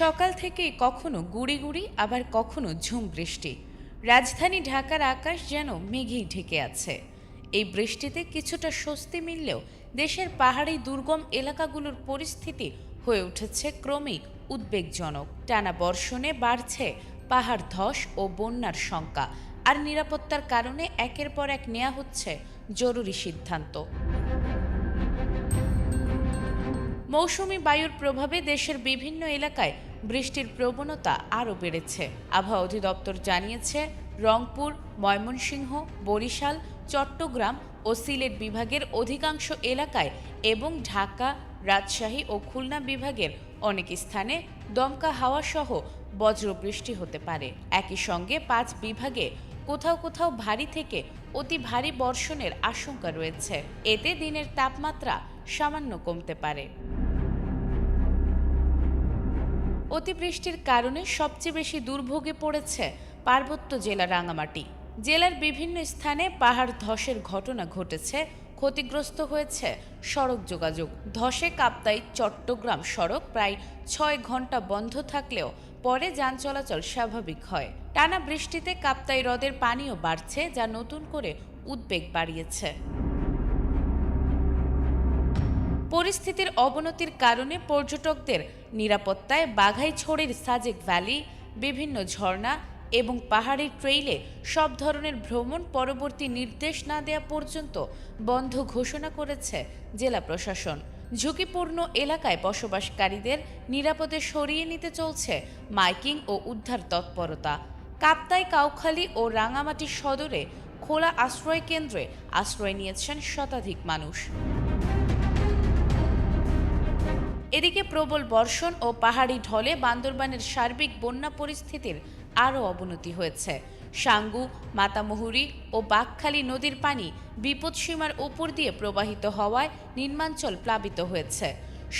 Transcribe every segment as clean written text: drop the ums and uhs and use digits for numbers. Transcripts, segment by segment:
সকাল থেকেই কখনো গুড়ি গুড়ি আবার কখনো ঝুম বৃষ্টি। রাজধানী ঢাকার আকাশ যেন মেঘেই ঢেকে আছে। এই বৃষ্টিতে কিছুটা স্বস্তি মিললেও দেশের পাহাড়ি দুর্গম এলাকাগুলোর পরিস্থিতি হয়ে উঠেছে ক্রমেই উদ্বেগজনক। টানা বর্ষণে বাড়ছে পাহাড় ধস ও বন্যার শঙ্কা, আর নিরাপত্তার কারণে একের পর এক নেওয়া হচ্ছে জরুরি সিদ্ধান্ত। মৌসুমি বায়ুর প্রভাবে দেশের বিভিন্ন এলাকায় বৃষ্টির প্রবণতা আরও বেড়েছে। আবহাওয়া অধিদপ্তর জানিয়েছে, রংপুর, ময়মনসিংহ, বরিশাল, চট্টগ্রাম ও সিলেট বিভাগের অধিকাংশ এলাকায় এবং ঢাকা, রাজশাহী ও খুলনা বিভাগের অনেক স্থানে দমকা হাওয়া সহ বজ্রবৃষ্টি হতে পারে। একই সঙ্গে 5 বিভাগে কোথাও কোথাও ভারী থেকে অতি ভারী বর্ষণের আশঙ্কা রয়েছে। এতে দিনের তাপমাত্রা সামান্য কমতে পারে। অতিবৃষ্টির কারণে সবচেয়ে বেশি দুর্ভোগে পড়েছে পার্বত্য জেলা রাঙামাটি। জেলার বিভিন্ন স্থানে পাহাড় ধসের ঘটনা ঘটেছে, ক্ষতিগ্রস্ত হয়েছে সড়ক যোগাযোগ। ধসে কাপ্তাই চট্টগ্রাম সড়ক প্রায় 6 ঘন্টা বন্ধ থাকলেও পরে যান চলাচল স্বাভাবিক হয়। টানা বৃষ্টিতে কাপ্তাই হ্রদের পানিও বাড়ছে, যা নতুন করে উদ্বেগ বাড়িয়েছে। পরিস্থিতির অবনতির কারণে পর্যটকদের নিরাপত্তায় বাঘাইছড়ির সাজেক ভ্যালি, বিভিন্ন ঝর্ণা এবং পাহাড়ি ট্রেইলে সব ধরনের ভ্রমণ পরবর্তী নির্দেশ না দেওয়া পর্যন্ত বন্ধ ঘোষণা করেছে জেলা প্রশাসন। ঝুঁকিপূর্ণ এলাকায় বসবাসকারীদের নিরাপদে সরিয়ে নিতে চলছে মাইকিং ও উদ্ধার তৎপরতা। কাপ্তাই, কাউখালী ও রাঙামাটি সদরে খোলা আশ্রয় কেন্দ্রে আশ্রয় নিয়েছেন শতাধিক মানুষ। এদিকে প্রবল বর্ষণ ও পাহাড়ি ঢলে বান্দরবানের সার্বিক বন্যা পরিস্থিতির আরও অবনতি হয়েছে। সাঙ্গু, মাতামুহুরী ও বাঁকখালী নদীর পানি বিপদসীমার উপর দিয়ে প্রবাহিত হওয়ায় নিম্নাঞ্চল প্লাবিত হয়েছে।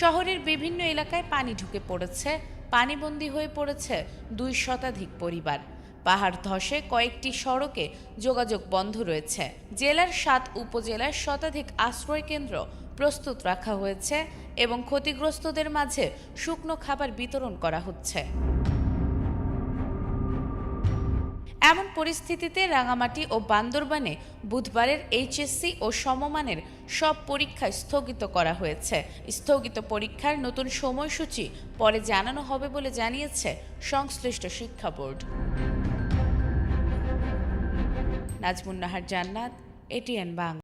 শহরের বিভিন্ন এলাকায় পানি ঢুকে পড়েছে, পানিবন্দী হয়ে পড়েছে 2 শতাধিক পরিবার। পাহাড় ধসে কয়েকটি সড়কে যোগাযোগ বন্ধ রয়েছে। জেলার 7 উপজেলায় শতাধিক আশ্রয় কেন্দ্র প্রস্তুত রাখা হয়েছে এবং ক্ষতিগ্রস্তদের মাঝে শুকনো খাবার বিতরণ করা হচ্ছে। এমন পরিস্থিতিতে রাঙামাটি ও বান্দরবানে বুধবারের এইচএসসি ও সমমানের সব পরীক্ষা স্থগিত করা হয়েছে। স্থগিত পরীক্ষার নতুন সময়সূচি পরে জানানো হবে বলে জানিয়েছে সংশ্লিষ্ট শিক্ষা বোর্ড। নাজমুন নাহার জান্নাত, এটিএন বাংলা।